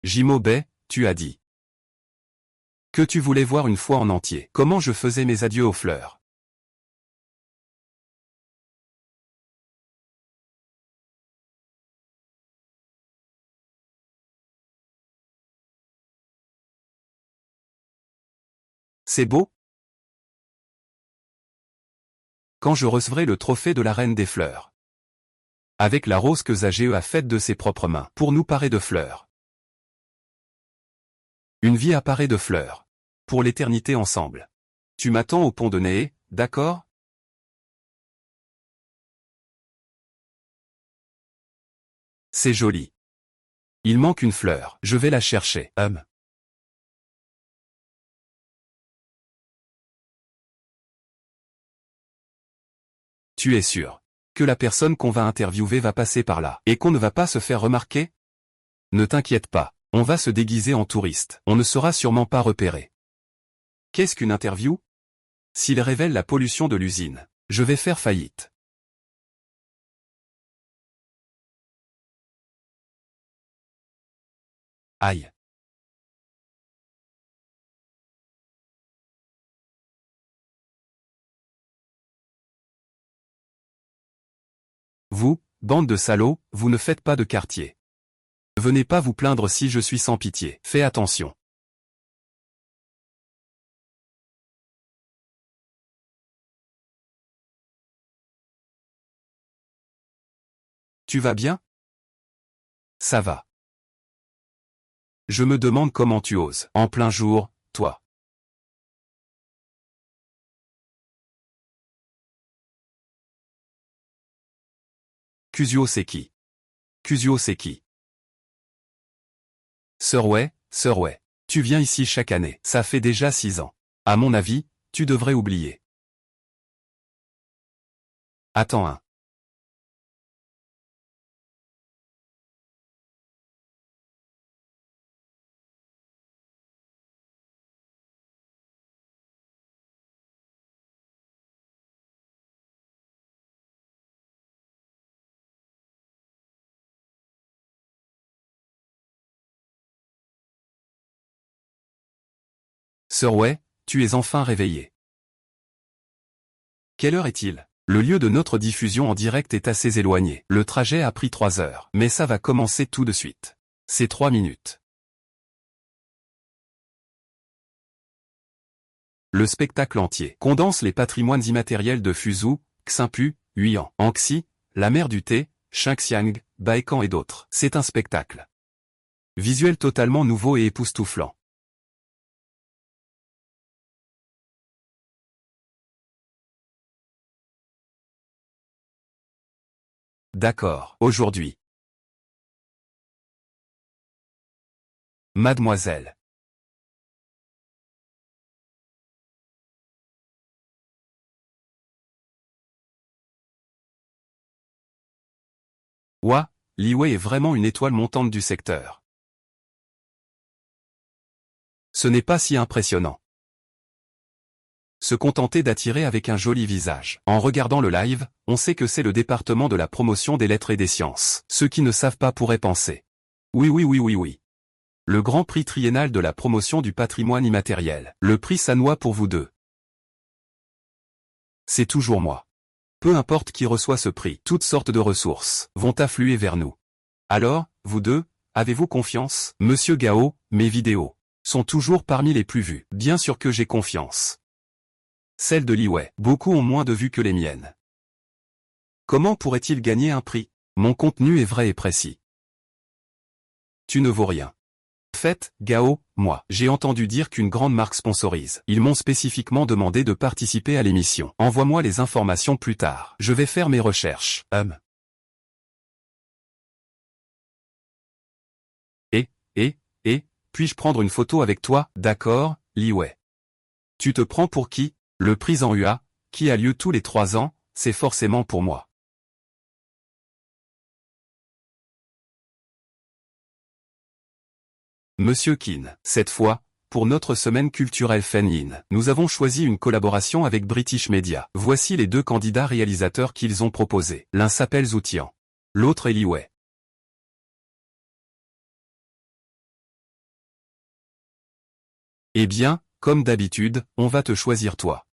Jimobet, tu as dit que tu voulais voir une fois en entier comment je faisais mes adieux aux fleurs. C'est beau? Quand je recevrai le trophée de la reine des fleurs. Avec la rose que Zagee a faite de ses propres mains, pour nous parer de fleurs. Une vie à parer de fleurs. Pour l'éternité ensemble. Tu m'attends au pont de Neé, d'accord? C'est joli. Il manque une fleur, je vais la chercher, Tu es sûr que la personne qu'on va interviewer va passer par là, et qu'on ne va pas se faire remarquer? Ne t'inquiète pas, on va se déguiser en touriste, on ne sera sûrement pas repéré. Qu'est-ce qu'une interview? S'il révèle la pollution de l'usine, je vais faire faillite. Aïe. Vous, bande de salauds, vous ne faites pas de quartier. Venez pas vous plaindre si je suis sans pitié, fais attention. Tu vas bien? Ça va. Je me demande comment tu oses, en plein jour, toi. Kuzio c'est qui? Kuzio c'est qui? Sirway, tu viens ici chaque année, ça fait déjà 6 ans. À mon avis, tu devrais oublier. Attends un. Sirway, tu es enfin réveillé. Quelle heure est-il? Le lieu de notre diffusion en direct est assez éloigné. Le trajet a pris 3 heures, mais ça va commencer tout de suite. C'est 3 minutes. Le spectacle entier condense les patrimoines immatériels de Fuzhou, Xinpu, Huiyan, Anxi, la mer du thé, Xinxiang, Baekhan et d'autres. C'est un spectacle visuel totalement nouveau et époustouflant. D'accord, aujourd'hui. Mademoiselle. Ouah, Li Wei est vraiment une étoile montante du secteur. Ce n'est pas si impressionnant. Se contenter d'attirer avec un joli visage. En regardant le live, on sait que c'est le département de la promotion des lettres et des sciences. Ceux qui ne savent pas pourraient penser. Oui. Le grand prix triennal de la promotion du patrimoine immatériel. Le prix Sanois pour vous deux. C'est toujours moi. Peu importe qui reçoit ce prix, toutes sortes de ressources vont affluer vers nous. Alors, vous deux, avez-vous confiance? Monsieur Gao, mes vidéos sont toujours parmi les plus vues. Bien sûr que j'ai confiance. Celles de Li Wei, beaucoup ont moins de vues que les miennes. Comment pourrait-il gagner un prix? Mon contenu est vrai et précis. Tu ne vaux rien. Fait, Gao, moi, j'ai entendu dire qu'une grande marque sponsorise. Ils m'ont spécifiquement demandé de participer à l'émission. Envoie-moi les informations plus tard. Je vais faire mes recherches. Puis-je prendre une photo avec toi? D'accord, Li Wei. Tu te prends pour qui? Le prix en UA, qui a lieu tous les 3 ans, c'est forcément pour moi. Monsieur Qin, cette fois, pour notre semaine culturelle Fen-Yin, nous avons choisi une collaboration avec British Media. Voici les 2 candidats réalisateurs qu'ils ont proposés. L'un s'appelle Zhu Tian. L'autre est Li Wei. Eh bien, comme d'habitude, on va te choisir toi.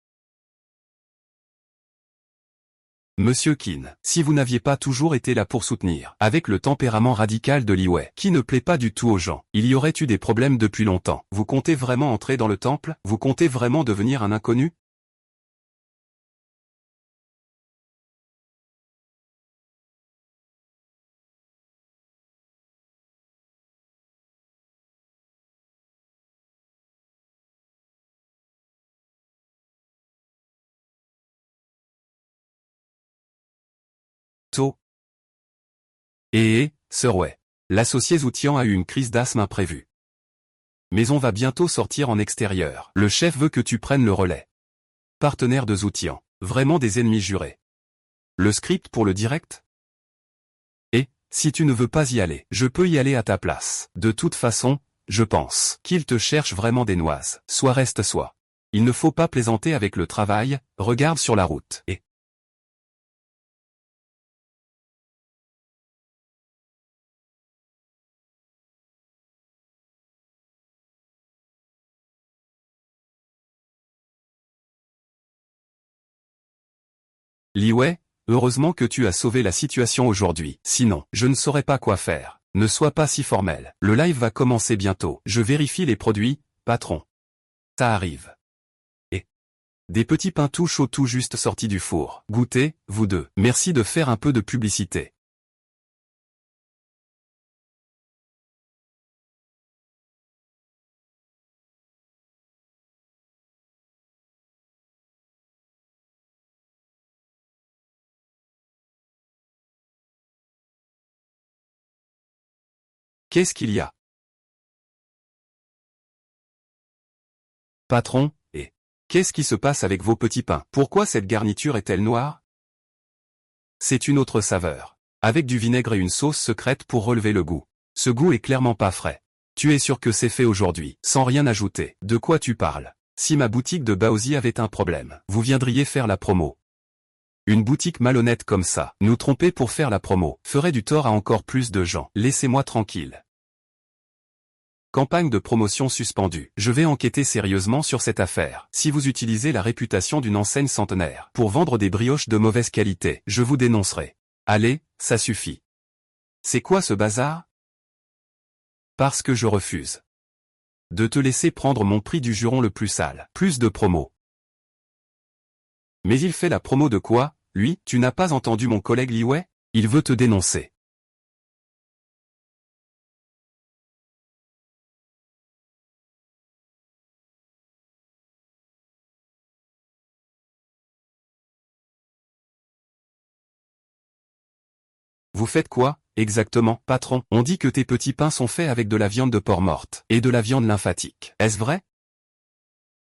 Monsieur Qin, si vous n'aviez pas toujours été là pour soutenir, avec le tempérament radical de Li Wei, qui ne plaît pas du tout aux gens, il y aurait eu des problèmes depuis longtemps. Vous comptez vraiment entrer dans le temple? Vous comptez vraiment devenir un inconnu? To. Sir Wei. L'associé Zoutian a eu une crise d'asthme imprévue. Mais on va bientôt sortir en extérieur. Le chef veut que tu prennes le relais. Partenaire de Zoutian. Vraiment des ennemis jurés. Le script pour le direct? Et, si tu ne veux pas y aller, je peux y aller à ta place. De toute façon, je pense qu'il te cherche vraiment des noises. Soit reste soit. Il ne faut pas plaisanter avec le travail, regarde sur la route. Et Li Wei, heureusement que tu as sauvé la situation aujourd'hui. Sinon, je ne saurais pas quoi faire. Ne sois pas si formel. Le live va commencer bientôt. Je vérifie les produits, patron. Ça arrive. Et des petits pains tout chauds tout juste sortis du four. Goûtez, vous deux. Merci de faire un peu de publicité. Qu'est-ce qu'il y a? Patron, et qu'est-ce qui se passe avec vos petits pains? Pourquoi cette garniture est-elle noire? C'est une autre saveur. Avec du vinaigre et une sauce secrète pour relever le goût. Ce goût est clairement pas frais. Tu es sûr que c'est fait aujourd'hui, sans rien ajouter. De quoi tu parles? Si ma boutique de Baozi avait un problème, vous viendriez faire la promo. Une boutique malhonnête comme ça, nous tromper pour faire la promo, ferait du tort à encore plus de gens. Laissez-moi tranquille. Campagne de promotion suspendue. Je vais enquêter sérieusement sur cette affaire. Si vous utilisez la réputation d'une enseigne centenaire pour vendre des brioches de mauvaise qualité, je vous dénoncerai. Allez, ça suffit. C'est quoi ce bazar? Parce que je refuse de te laisser prendre mon prix du juron le plus sale. Plus de promo. Mais il fait la promo de quoi, lui? Tu n'as pas entendu mon collègue Li Wei? Il veut te dénoncer. Vous faites quoi, exactement, patron? On dit que tes petits pains sont faits avec de la viande de porc morte, et de la viande lymphatique. Est-ce vrai?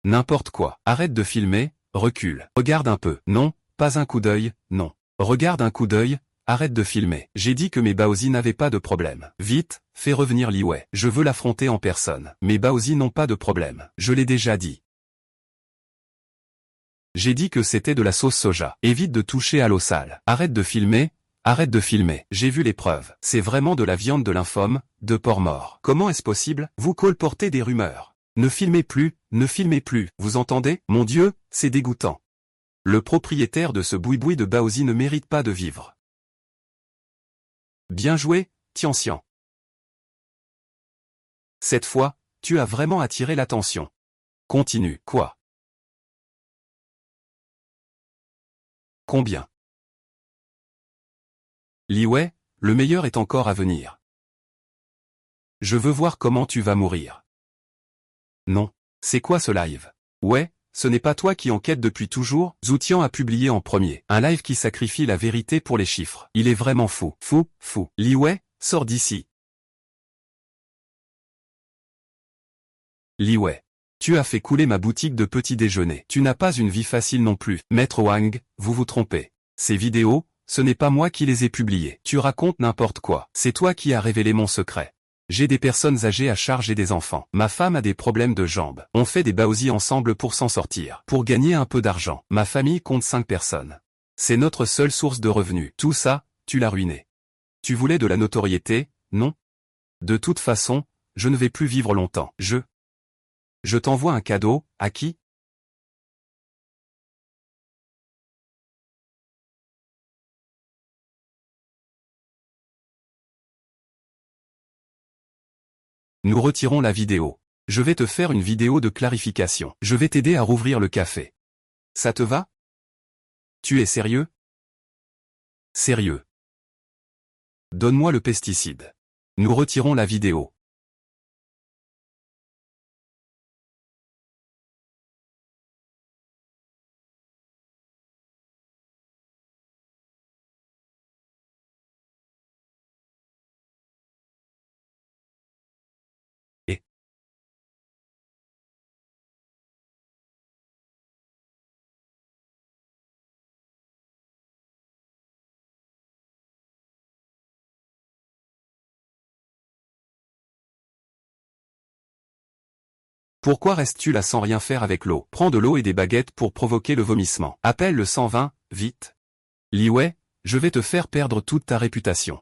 N'importe quoi. Arrête de filmer, recule. Regarde un peu. Non, pas un coup d'œil, non. Regarde un coup d'œil, arrête de filmer. J'ai dit que mes Baozi n'avaient pas de problème. Vite, fais revenir Li Wei. Je veux l'affronter en personne. Mes Baozi n'ont pas de problème. Je l'ai déjà dit. J'ai dit que c'était de la sauce soja. Évite de toucher à l'eau sale. Arrête de filmer. Arrête de filmer. J'ai vu les preuves. C'est vraiment de la viande de lymphome, de porc mort. Comment est-ce possible? Vous colportez des rumeurs. Ne filmez plus, ne filmez plus. Vous entendez? Mon Dieu, c'est dégoûtant. Le propriétaire de ce boui-boui de Baozi ne mérite pas de vivre. Bien joué, Tianxian. Cette fois, tu as vraiment attiré l'attention. Continue. Quoi? Combien? Li Wei, le meilleur est encore à venir. Je veux voir comment tu vas mourir. Non. C'est quoi ce live? Ouais, ce n'est pas toi qui enquête depuis toujours? Zoutian a publié en premier un live qui sacrifie la vérité pour les chiffres. Il est vraiment fou. Fou, fou. Li Wei, sors d'ici. Li Wei. Tu as fait couler ma boutique de petit déjeuner. Tu n'as pas une vie facile non plus. Maître Wang, vous vous trompez. Ces vidéos, ce n'est pas moi qui les ai publiées. Tu racontes n'importe quoi. C'est toi qui as révélé mon secret. J'ai des personnes âgées à charge et des enfants. Ma femme a des problèmes de jambes. On fait des Baozi ensemble pour s'en sortir. Pour gagner un peu d'argent. Ma famille compte 5 personnes. C'est notre seule source de revenus. Tout ça, tu l'as ruiné. Tu voulais de la notoriété, non? De toute façon, je ne vais plus vivre longtemps. Je t'envoie un cadeau, à qui? Nous retirons la vidéo. Je vais te faire une vidéo de clarification. Je vais t'aider à rouvrir le café. Ça te va? Tu es sérieux? Sérieux. Donne-moi le pesticide. Nous retirons la vidéo. Et pourquoi restes-tu là sans rien faire avec l'eau? Prends de l'eau et des baguettes pour provoquer le vomissement. Appelle le 120, vite. Li Wei, je vais te faire perdre toute ta réputation.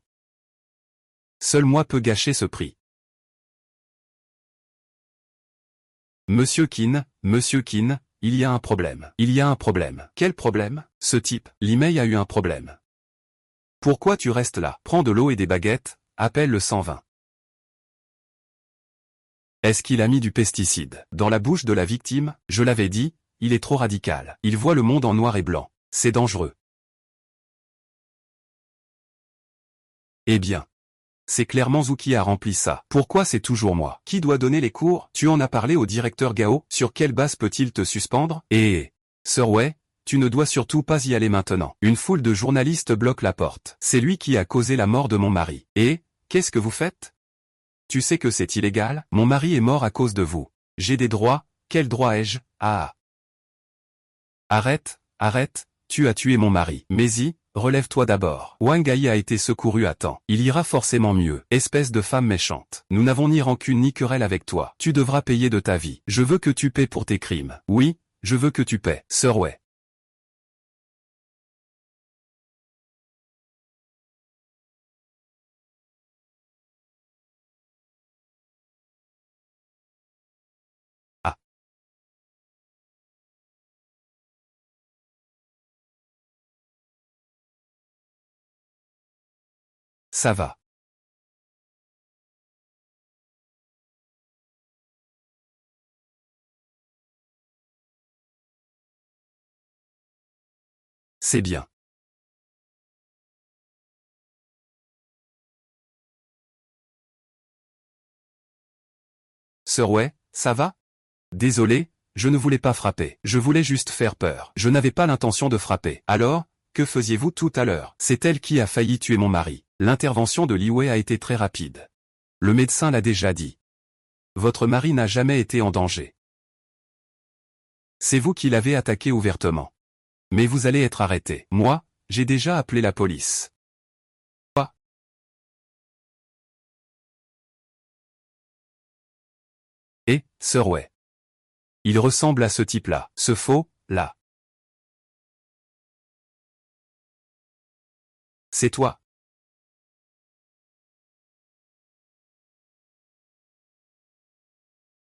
Seul moi peux gâcher ce prix. Monsieur Qin, il y a un problème. Il y a un problème. Quel problème? Ce type, Li Mei a eu un problème. Pourquoi tu restes là? Prends de l'eau et des baguettes, appelle le 120. Est-ce qu'il a mis du pesticide dans la bouche de la victime? Je l'avais dit, il est trop radical. Il voit le monde en noir et blanc. C'est dangereux. Eh bien. C'est clairement Zhu qui a rempli ça. Pourquoi c'est toujours moi? Qui doit donner les cours? Tu en as parlé au directeur Gao? Sur quelle base peut-il te suspendre? Sir Wei, tu ne dois surtout pas y aller maintenant. Une foule de journalistes bloque la porte. C'est lui qui a causé la mort de mon mari. Et, qu'est-ce que vous faites? Tu sais que c'est illégal? Mon mari est mort à cause de vous. J'ai des droits, quels droits ai-je? Ah. Arrête, tu as tué mon mari. Mais relève-toi d'abord. Wang Ai a été secouru à temps. Il ira forcément mieux. Espèce de femme méchante. Nous n'avons ni rancune ni querelle avec toi. Tu devras payer de ta vie. Je veux que tu paies pour tes crimes. Oui, je veux que tu paies. Sir Wei. Ah. Ça va. C'est bien. Sir Wei, ça va? Désolé, je ne voulais pas frapper. Je voulais juste faire peur. Je n'avais pas l'intention de frapper. Alors, que faisiez-vous tout à l'heure? C'est elle qui a failli tuer mon mari. L'intervention de Li Wei a été très rapide. Le médecin l'a déjà dit. Votre mari n'a jamais été en danger. C'est vous qui l'avez attaqué ouvertement. Mais vous allez être arrêté. Moi, j'ai déjà appelé la police. Quoi? Sir Wei. Il ressemble à ce type-là. Ce faux, là. C'est toi.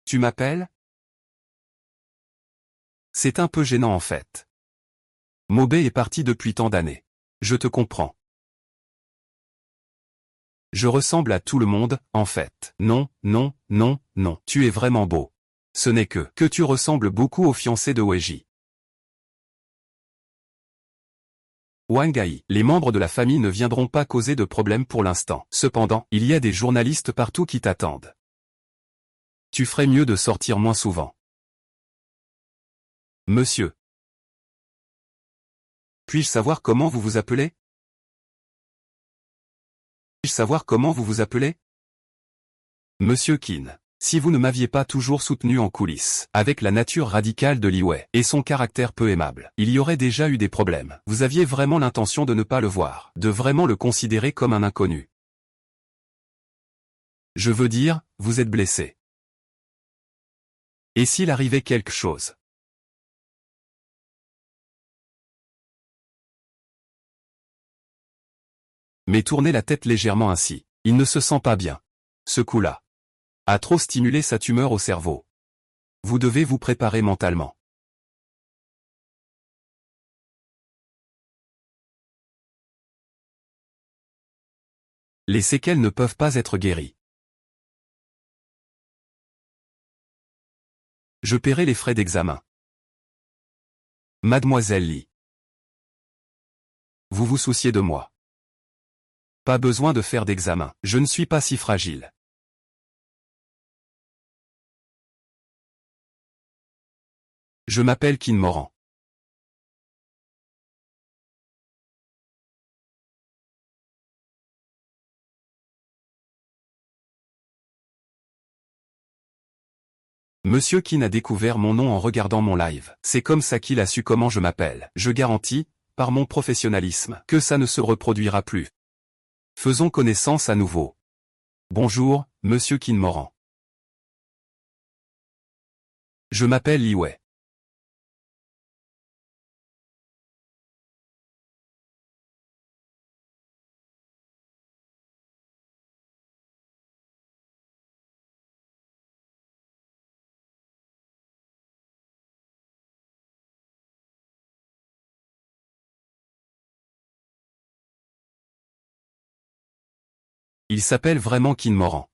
Tu m'appelles? C'est un peu gênant en fait. Mobé est parti depuis tant d'années. Je te comprends. Je ressemble à tout le monde, en fait. Non. Tu es vraiment beau. Ce n'est que tu ressembles beaucoup au fiancé de Weiji. Wang Ai. Les membres de la famille ne viendront pas causer de problème pour l'instant. Cependant, il y a des journalistes partout qui t'attendent. Tu ferais mieux de sortir moins souvent. Monsieur. Puis-je savoir comment vous vous appelez? Puis-je savoir comment vous vous appelez? Monsieur Qin. Si vous ne m'aviez pas toujours soutenu en coulisses, avec la nature radicale de Li Wei et son caractère peu aimable, il y aurait déjà eu des problèmes. Vous aviez vraiment l'intention de ne pas le voir, de vraiment le considérer comme un inconnu. Je veux dire, vous êtes blessé. Et s'il arrivait quelque chose? Mais tournez la tête légèrement ainsi. Il ne se sent pas bien. Ce coup-là a trop stimulé sa tumeur au cerveau. Vous devez vous préparer mentalement. Les séquelles ne peuvent pas être guéries. Je paierai les frais d'examen. Mademoiselle Lee. Vous vous souciez de moi. Pas besoin de faire d'examen, je ne suis pas si fragile. Je m'appelle Kin Moran. Monsieur Kin a découvert mon nom en regardant mon live. C'est comme ça qu'il a su comment je m'appelle. Je garantis, par mon professionnalisme, que ça ne se reproduira plus. Faisons connaissance à nouveau. Bonjour, Monsieur Kin Moran. Je m'appelle Li Wei. Il s'appelle vraiment Kin Moran.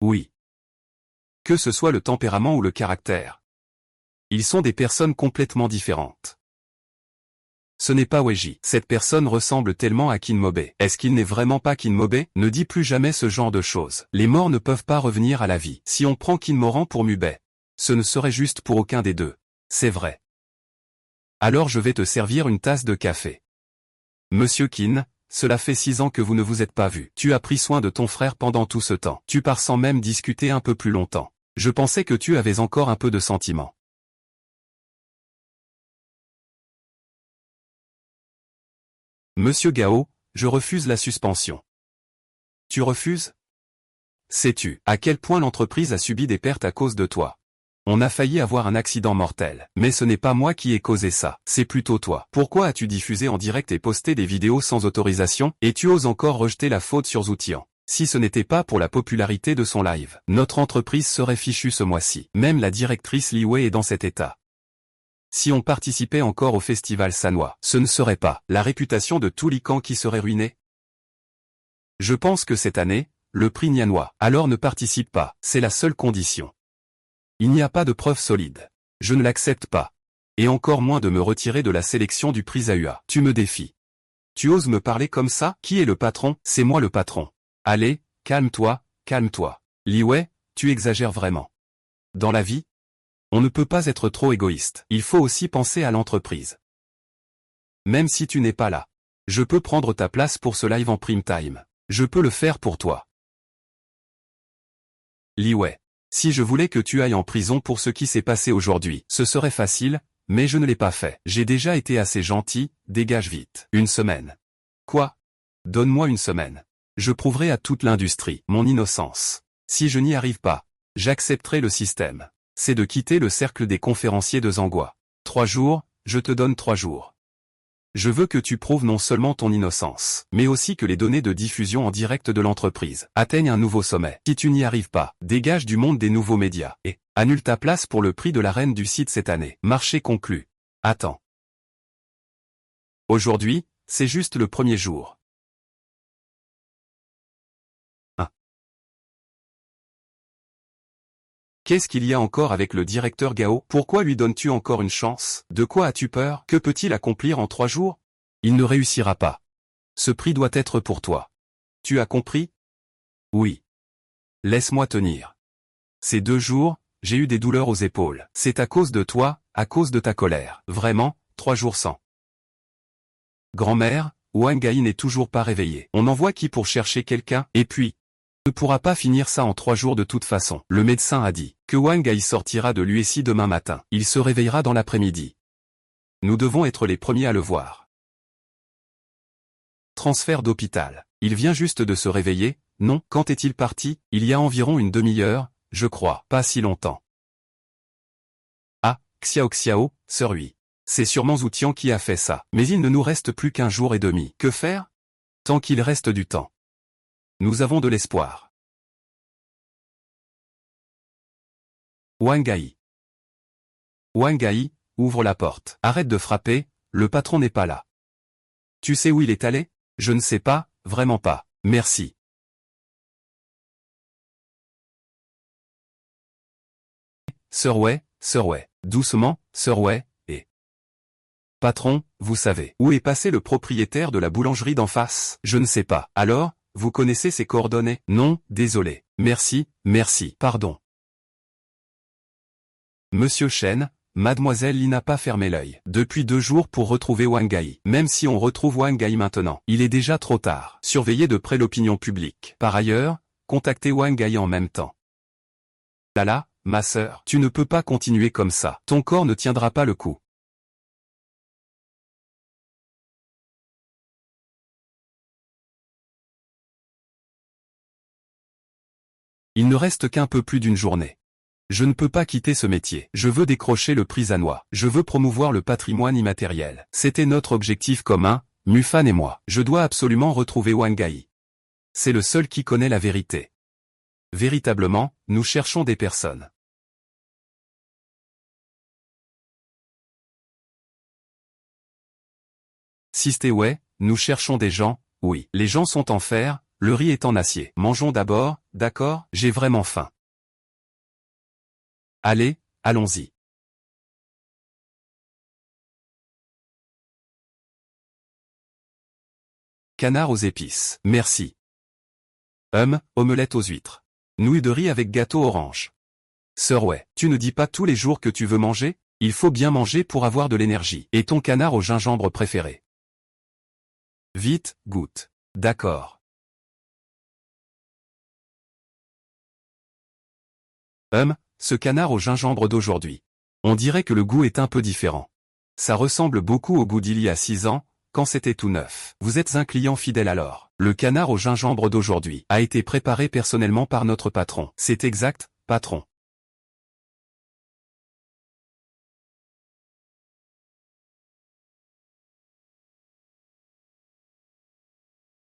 Oui. Que ce soit le tempérament ou le caractère. Ils sont des personnes complètement différentes. Ce n'est pas Weiji. Cette personne ressemble tellement à Kinmobe. Est-ce qu'il n'est vraiment pas Kinmobe? Ne dis plus jamais ce genre de choses. Les morts ne peuvent pas revenir à la vie. Si on prend Kinmoran pour Mube, ce ne serait juste pour aucun des deux. C'est vrai. Alors je vais te servir une tasse de café. Monsieur Kin, cela fait 6 ans que vous ne vous êtes pas vus. Tu as pris soin de ton frère pendant tout ce temps. Tu pars sans même discuter un peu plus longtemps. Je pensais que tu avais encore un peu de sentiment. Monsieur Gao, je refuse la suspension. Tu refuses? Sais-tu à quel point l'entreprise a subi des pertes à cause de toi? On a failli avoir un accident mortel. Mais ce n'est pas moi qui ai causé ça, c'est plutôt toi. Pourquoi as-tu diffusé en direct et posté des vidéos sans autorisation, et tu oses encore rejeter la faute sur Zoutian? Si ce n'était pas pour la popularité de son live, notre entreprise serait fichue ce mois-ci. Même la directrice Li Wei est dans cet état. Si on participait encore au festival Sanwa, ce ne serait pas la réputation de tout Lican qui serait ruinée? Je pense que cette année, le prix Nianwa, alors ne participe pas, c'est la seule condition. Il n'y a pas de preuves solides. Je ne l'accepte pas. Et encore moins de me retirer de la sélection du prix AUA. Tu me défies. Tu oses me parler comme ça? Qui est le patron? C'est moi le patron. Allez, calme-toi, calme-toi. Li Wei, tu exagères vraiment. Dans la vie, on ne peut pas être trop égoïste. Il faut aussi penser à l'entreprise. Même si tu n'es pas là. Je peux prendre ta place pour ce live en prime time. Je peux le faire pour toi. Li Wei. Si je voulais que tu ailles en prison pour ce qui s'est passé aujourd'hui, ce serait facile, mais je ne l'ai pas fait. J'ai déjà été assez gentil, dégage vite. Une semaine. Quoi? Donne-moi une semaine. Je prouverai à toute l'industrie mon innocence. Si je n'y arrive pas, j'accepterai le système. C'est de quitter le cercle des conférenciers de Zangua. 3 jours, je te donne 3 jours. Je veux que tu prouves non seulement ton innocence, mais aussi que les données de diffusion en direct de l'entreprise atteignent un nouveau sommet. Si tu n'y arrives pas, dégage du monde des nouveaux médias, et annule ta place pour le prix de la reine du site cette année. Marché conclu. Attends. Aujourd'hui, c'est juste le premier jour. Qu'est-ce qu'il y a encore avec le directeur Gao? Pourquoi lui donnes-tu encore une chance? De quoi as-tu peur? Que peut-il accomplir en 3 jours? Il ne réussira pas. Ce prix doit être pour toi. Tu as compris? Oui. Laisse-moi tenir. Ces 2 jours, j'ai eu des douleurs aux épaules. C'est à cause de toi, à cause de ta colère. Vraiment, 3 jours sans. Grand-mère, Wang Gai n'est toujours pas réveillé. On envoie qui pour chercher quelqu'un? Et puis, ne pourra pas finir ça en 3 jours de toute façon. Le médecin a dit que Wang Gai sortira de l'USI demain matin. Il se réveillera dans l'après-midi. Nous devons être les premiers à le voir. Transfert d'hôpital. Il vient juste de se réveiller, non? Quand est-il parti? Il y a environ une demi-heure, je crois. Pas si longtemps. Ah, Xiao, Sir Hui. C'est sûrement Zoutian qui a fait ça. Mais il ne nous reste plus qu'1 jour et demi. Que faire? Tant qu'il reste du temps. Nous avons de l'espoir. Wang Gai. Wangai, ouvre la porte. Arrête de frapper, le patron n'est pas là. Tu sais où il est allé? Je ne sais pas, vraiment pas. Merci. Sir Wei, doucement, Sir Wei, et... Patron, vous savez, où est passé le propriétaire de la boulangerie d'en face? Je ne sais pas. Alors, vous connaissez ses coordonnées? Non, désolé. Merci, pardon. Monsieur Chen, Mademoiselle Li n'a pas fermé l'œil depuis 2 jours pour retrouver Wangai. Même si on retrouve Wangai maintenant, il est déjà trop tard. Surveillez de près l'opinion publique. Par ailleurs, contactez Wangai en même temps. Lala, ma sœur, tu ne peux pas continuer comme ça. Ton corps ne tiendra pas le coup. Il ne reste qu'un peu plus d'une journée. Je ne peux pas quitter ce métier. Je veux décrocher le prix Zanois. Je veux promouvoir le patrimoine immatériel. C'était notre objectif commun, Mufan et moi. Je dois absolument retrouver Wangai. C'est le seul qui connaît la vérité. Véritablement, nous cherchons des personnes. Sisteway, nous cherchons des gens, oui. Les gens sont en fer, le riz est en acier. Mangeons d'abord, d'accord? J'ai vraiment faim. Allez, allons-y. Canard aux épices. Merci. Omelette aux huîtres. Nouilles de riz avec gâteau orange. Sir Wei, tu ne dis pas tous les jours que tu veux manger? Il faut bien manger pour avoir de l'énergie. Et ton canard au gingembre préféré? Vite, goûte. D'accord. Ce canard au gingembre d'aujourd'hui. On dirait que le goût est un peu différent. Ça ressemble beaucoup au goût d'il y a 6 ans, quand c'était tout neuf. Vous êtes un client fidèle alors. Le canard au gingembre d'aujourd'hui a été préparé personnellement par notre patron. C'est exact, patron.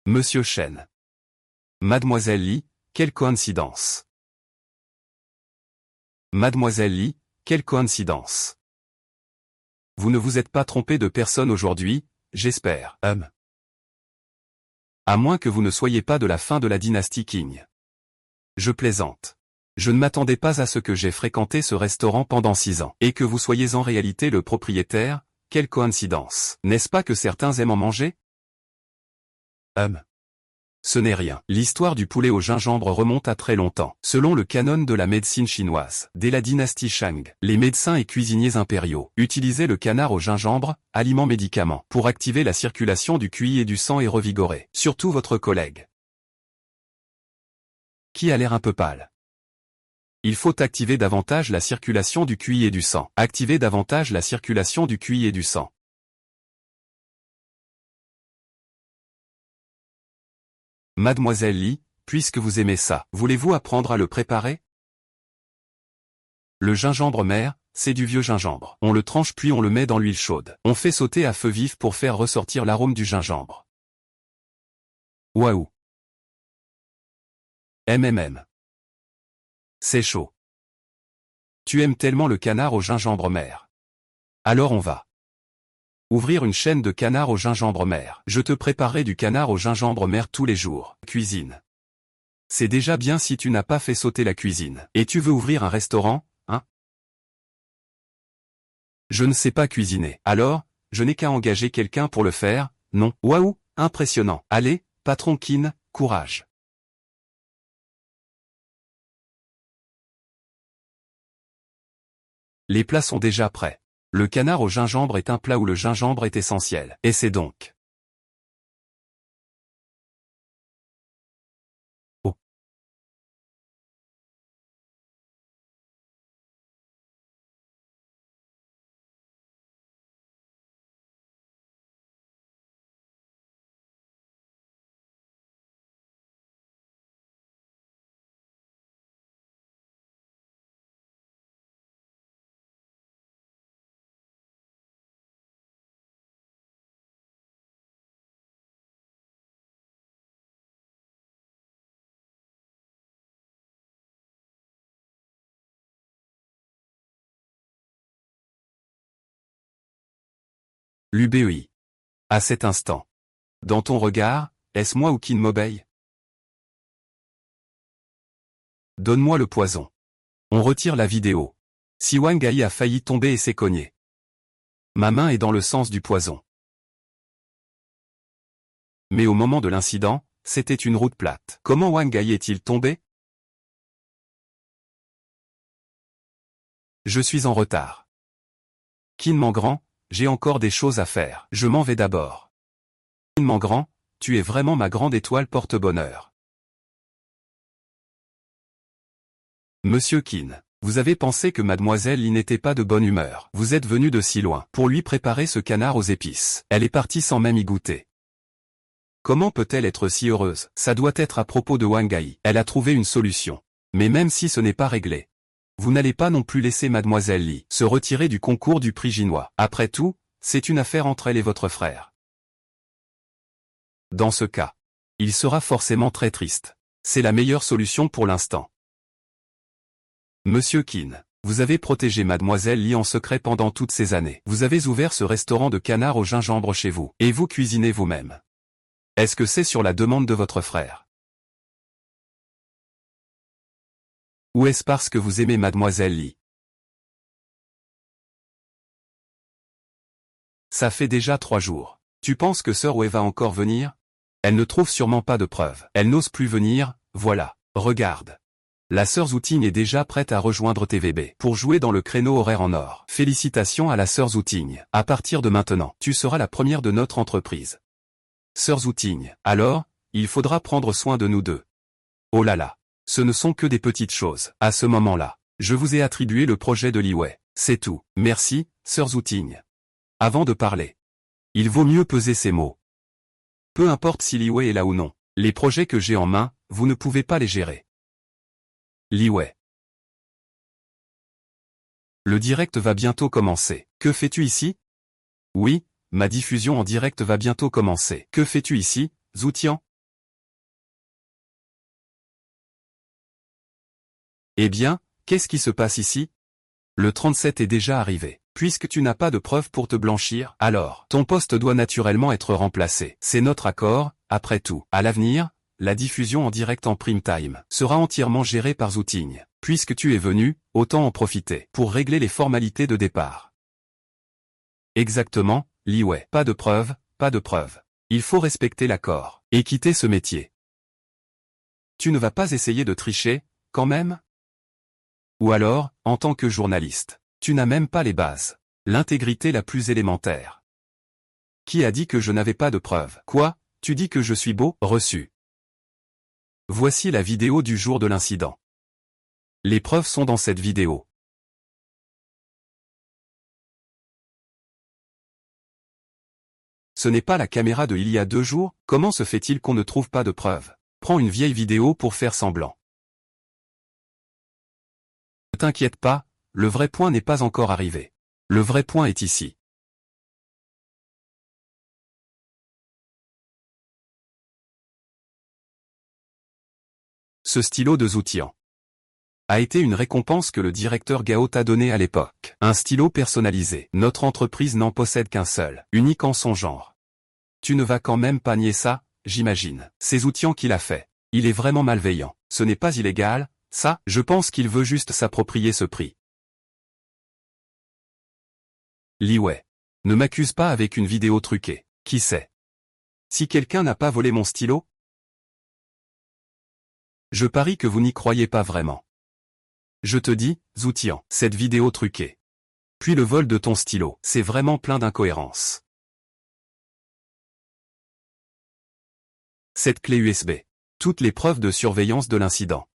Monsieur Chen. Mademoiselle Li, quelle coïncidence. Mademoiselle Li, quelle coïncidence. Vous ne vous êtes pas trompé de personne aujourd'hui, j'espère. À moins que vous ne soyez pas de la fin de la dynastie Qing. Je plaisante. Je ne m'attendais pas à ce que j'ai fréquenté ce restaurant pendant 6 ans. Et que vous soyez en réalité le propriétaire, quelle coïncidence. N'est-ce pas que certains aiment en manger? Ce n'est rien. L'histoire du poulet au gingembre remonte à très longtemps. Selon le canon de la médecine chinoise, dès la dynastie Shang, les médecins et cuisiniers impériaux utilisaient le canard au gingembre, aliment-médicament, pour activer la circulation du QI et du sang et revigorer. Surtout votre collègue, qui a l'air un peu pâle. Il faut activer davantage la circulation du QI et du sang. Activer davantage la circulation du QI et du sang. Mademoiselle Li, puisque vous aimez ça, voulez-vous apprendre à le préparer? Le gingembre mère, c'est du vieux gingembre. On le tranche puis on le met dans l'huile chaude. On fait sauter à feu vif pour faire ressortir l'arôme du gingembre. Waouh! MMM. C'est chaud. Tu aimes tellement le canard au gingembre mère. Alors on va ouvrir une chaîne de canard au gingembre mère. Je te préparerai du canard au gingembre mère tous les jours. Cuisine. C'est déjà bien si tu n'as pas fait sauter la cuisine. Et tu veux ouvrir un restaurant, hein? Je ne sais pas cuisiner. Alors, je n'ai qu'à engager quelqu'un pour le faire, non? Waouh, impressionnant. Allez, patron Qin, courage. Les plats sont déjà prêts. Le canard au gingembre est un plat où le gingembre est essentiel. Et c'est donc L'UBEI. À cet instant. Dans ton regard, est-ce moi ou qui ne m'obéit? Donne-moi le poison. On retire la vidéo. Si Wang Ai a failli tomber et s'est cogné. Ma main est dans le sens du poison. Mais au moment de l'incident, c'était une route plate. Comment Wang Ai est-il tombé? Je suis en retard. Qin Mangrand, j'ai encore des choses à faire. Je m'en vais d'abord. Qin Mangrand, tu es vraiment ma grande étoile porte-bonheur. Monsieur Qin, vous avez pensé que mademoiselle Li n'était pas de bonne humeur. Vous êtes venu de si loin pour lui préparer ce canard aux épices. Elle est partie sans même y goûter. Comment peut-elle être si heureuse? Ça doit être à propos de Wang Ai. Elle a trouvé une solution. Mais même si ce n'est pas réglé, vous n'allez pas non plus laisser mademoiselle Li se retirer du concours du prix Ginois. Après tout, c'est une affaire entre elle et votre frère. Dans ce cas, il sera forcément très triste. C'est la meilleure solution pour l'instant. Monsieur Qin, vous avez protégé mademoiselle Li en secret pendant toutes ces années. Vous avez ouvert ce restaurant de canard au gingembre chez vous, et vous cuisinez vous-même. Est-ce que c'est sur la demande de votre frère? Ou est-ce parce que vous aimez mademoiselle Li? Ça fait déjà 3 jours. Tu penses que Sœur Wei va encore venir? Elle ne trouve sûrement pas de preuves. Elle n'ose plus venir, voilà. Regarde. La sœur Zouting est déjà prête à rejoindre TVB pour jouer dans le créneau horaire en or. Félicitations à la sœur Zouting. À partir de maintenant, tu seras la première de notre entreprise. Sœur Zouting, alors, il faudra prendre soin de nous deux. Oh là là. Ce ne sont que des petites choses. À ce moment-là, je vous ai attribué le projet de Li Wei. C'est tout. Merci, sœur Zouting. Avant de parler, il vaut mieux peser ses mots. Peu importe si Li Wei est là ou non, les projets que j'ai en main, vous ne pouvez pas les gérer. Li Wei. Le direct va bientôt commencer. Que fais-tu ici? Oui, ma diffusion en direct va bientôt commencer. Que fais-tu ici, Zoutian? Eh bien, qu'est-ce qui se passe ici? Le 37 est déjà arrivé. Puisque tu n'as pas de preuves pour te blanchir, alors, ton poste doit naturellement être remplacé. C'est notre accord, après tout. À l'avenir, la diffusion en direct en prime time sera entièrement gérée par Zouting. Puisque tu es venu, autant en profiter pour régler les formalités de départ. Exactement, Li Wei. Pas de preuves, pas de preuves. Il faut respecter l'accord et quitter ce métier. Tu ne vas pas essayer de tricher, quand même? Ou alors, en tant que journaliste, tu n'as même pas les bases. L'intégrité la plus élémentaire. Qui a dit que je n'avais pas de preuves? Quoi? Tu dis que je suis beau? Reçu. Voici la vidéo du jour de l'incident. Les preuves sont dans cette vidéo. Ce n'est pas la caméra de il y a 2 jours? Comment se fait-il qu'on ne trouve pas de preuves? Prends une vieille vidéo pour faire semblant. Ne t'inquiète pas, le vrai point n'est pas encore arrivé. Le vrai point est ici. Ce stylo de Zoutian a été une récompense que le directeur Gao t'a donnée à l'époque. Un stylo personnalisé. Notre entreprise n'en possède qu'un seul, unique en son genre. Tu ne vas quand même pas nier ça, j'imagine. C'est Zoutian qui l'a fait. Il est vraiment malveillant. Ce n'est pas illégal, ça, je pense qu'il veut juste s'approprier ce prix. Li Wei. Ne m'accuse pas avec une vidéo truquée. Qui sait? Si quelqu'un n'a pas volé mon stylo? Je parie que vous n'y croyez pas vraiment. Je te dis, Zoutian, cette vidéo truquée. Puis le vol de ton stylo, c'est vraiment plein d'incohérences. Cette clé USB. Toutes les preuves de surveillance de l'incident.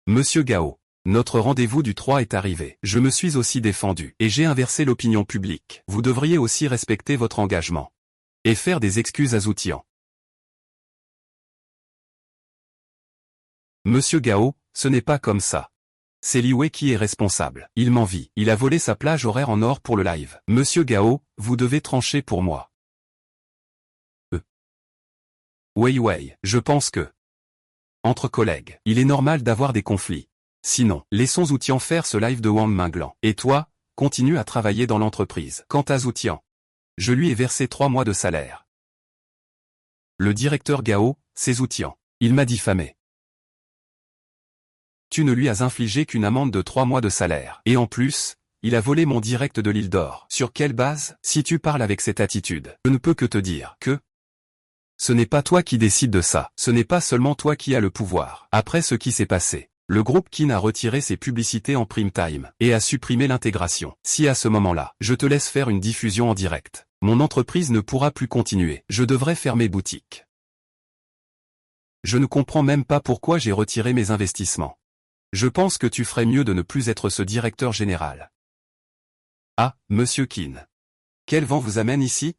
Monsieur Gao. Notre rendez-vous du 3 est arrivé. Je me suis aussi défendu, et j'ai inversé l'opinion publique. Vous devriez aussi respecter votre engagement. Et faire des excuses à Zoutian. Monsieur Gao, ce n'est pas comme ça. C'est Li Wei qui est responsable. Il m'envie. Il a volé sa plage horaire en or pour le live. Monsieur Gao, vous devez trancher pour moi. Wei, je pense que... Entre collègues, il est normal d'avoir des conflits. Sinon, laissons Zoutian faire ce live de Wang Minglan. Et toi, continue à travailler dans l'entreprise. Quant à Zoutian, je lui ai versé 3 mois de salaire. Le directeur Gao, c'est Zoutian. Il m'a diffamé. Tu ne lui as infligé qu'une amende de 3 mois de salaire. Et en plus, il a volé mon direct de l'île d'Or. Sur quelle base? Si tu parles avec cette attitude, je ne peux que te dire que ce n'est pas toi qui décides de ça. Ce n'est pas seulement toi qui as le pouvoir. Après ce qui s'est passé, le groupe Kin a retiré ses publicités en prime time et a supprimé l'intégration. Si à ce moment-là, je te laisse faire une diffusion en direct, mon entreprise ne pourra plus continuer. Je devrais fermer boutique. Je ne comprends même pas pourquoi j'ai retiré mes investissements. Je pense que tu ferais mieux de ne plus être ce directeur général. Ah, monsieur Kin. Quel vent vous amène ici?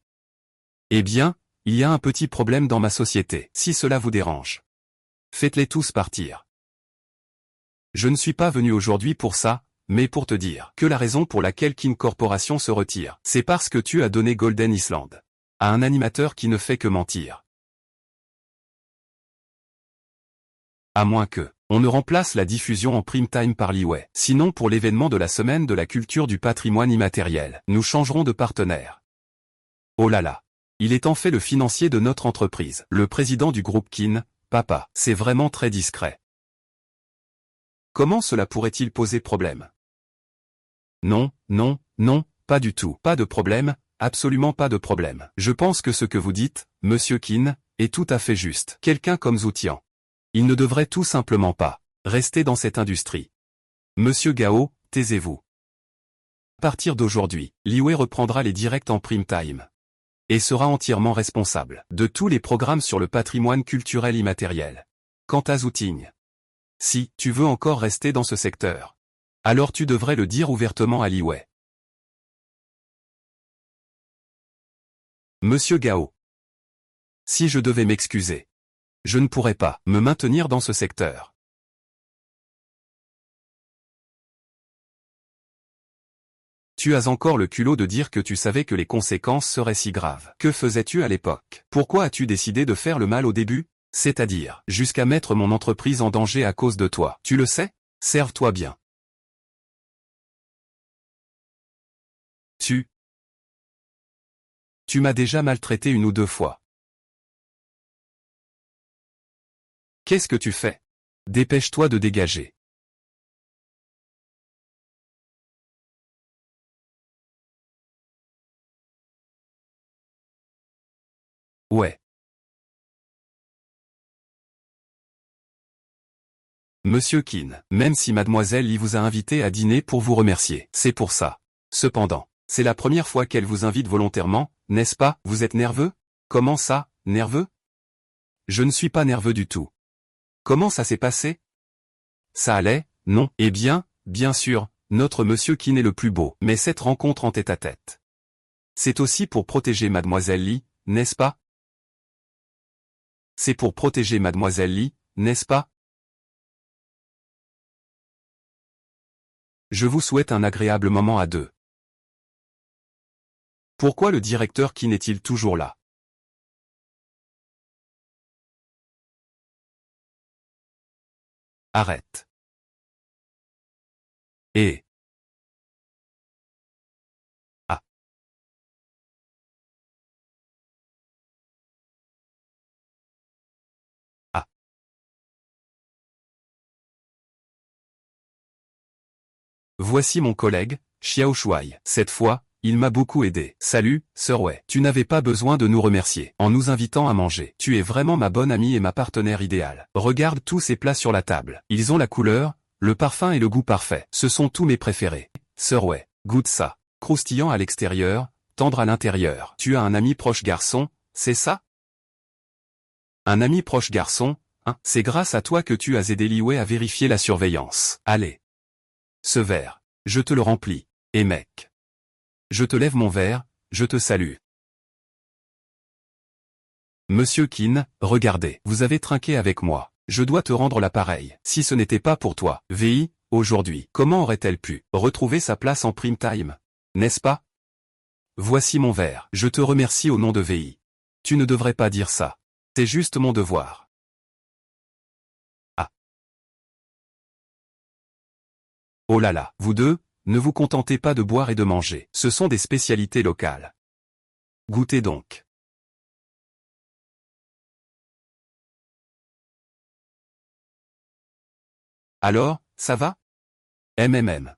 Eh bien, il y a un petit problème dans ma société. Si cela vous dérange, faites-les tous partir. Je ne suis pas venu aujourd'hui pour ça, mais pour te dire que la raison pour laquelle Kin Corporation se retire, c'est parce que tu as donné Golden Island à un animateur qui ne fait que mentir. À moins que on ne remplace la diffusion en prime time par Liwei. Sinon pour l'événement de la semaine de la culture du patrimoine immatériel, nous changerons de partenaire. Oh là là. Il est en fait le financier de notre entreprise. Le président du groupe Kin, papa, c'est vraiment très discret. Comment cela pourrait-il poser problème? Non, non, non, pas du tout. Pas de problème, absolument pas de problème. Je pense que ce que vous dites, monsieur Kin, est tout à fait juste. Quelqu'un comme Zoutian, il ne devrait tout simplement pas rester dans cette industrie. Monsieur Gao, taisez-vous. À partir d'aujourd'hui, Liwei reprendra les directs en prime time et sera entièrement responsable de tous les programmes sur le patrimoine culturel immatériel. Quant à Zouting, si tu veux encore rester dans ce secteur, alors tu devrais le dire ouvertement à Liwei. Monsieur Gao, si je devais m'excuser, je ne pourrais pas me maintenir dans ce secteur. Tu as encore le culot de dire que tu savais que les conséquences seraient si graves. Que faisais-tu à l'époque? Pourquoi as-tu décidé de faire le mal au début? C'est-à-dire, jusqu'à mettre mon entreprise en danger à cause de toi. Tu le sais? Serve-toi bien. Tu m'as déjà maltraité 1 ou 2 fois. Qu'est-ce que tu fais? Dépêche-toi de dégager. Ouais. Monsieur Kin, même si mademoiselle Li vous a invité à dîner pour vous remercier, c'est pour ça. Cependant, c'est la première fois qu'elle vous invite volontairement, n'est-ce pas? Vous êtes nerveux? Comment ça, nerveux? Je ne suis pas nerveux du tout. Comment ça s'est passé? Ça allait, non? Eh bien, bien sûr, notre monsieur Kin est le plus beau, mais cette rencontre en tête-à-tête, c'est aussi pour protéger mademoiselle Li, n'est-ce pas? C'est pour protéger mademoiselle Li, n'est-ce pas? Je vous souhaite un agréable moment à deux. Pourquoi le directeur Kin est-il toujours là? Arrête. Et... Ah. Ah. Voici mon collègue, Xiao Shuai. Cette fois, il m'a beaucoup aidé. Salut, Sir Wei. Tu n'avais pas besoin de nous remercier en nous invitant à manger. Tu es vraiment ma bonne amie et ma partenaire idéale. Regarde tous ces plats sur la table. Ils ont la couleur, le parfum et le goût parfait. Ce sont tous mes préférés. Sir Wei, goûte ça. Croustillant à l'extérieur, tendre à l'intérieur. Tu as un ami proche garçon, c'est ça? Un ami proche garçon, hein? C'est grâce à toi que tu as aidé Liwei à vérifier la surveillance. Allez. Ce verre, je te le remplis. Et mec, je te lève mon verre, je te salue. Monsieur Kin, regardez, vous avez trinqué avec moi. Je dois te rendre l'appareil. Si ce n'était pas pour toi, VI, aujourd'hui, comment aurait-elle pu retrouver sa place en prime time? N'est-ce pas? Voici mon verre. Je te remercie au nom de VI. Tu ne devrais pas dire ça. C'est juste mon devoir. Ah. Oh là là, vous deux, Ne vous contentez pas de boire et de manger. Ce sont des spécialités locales. Goûtez donc. Alors, ça va? MMM.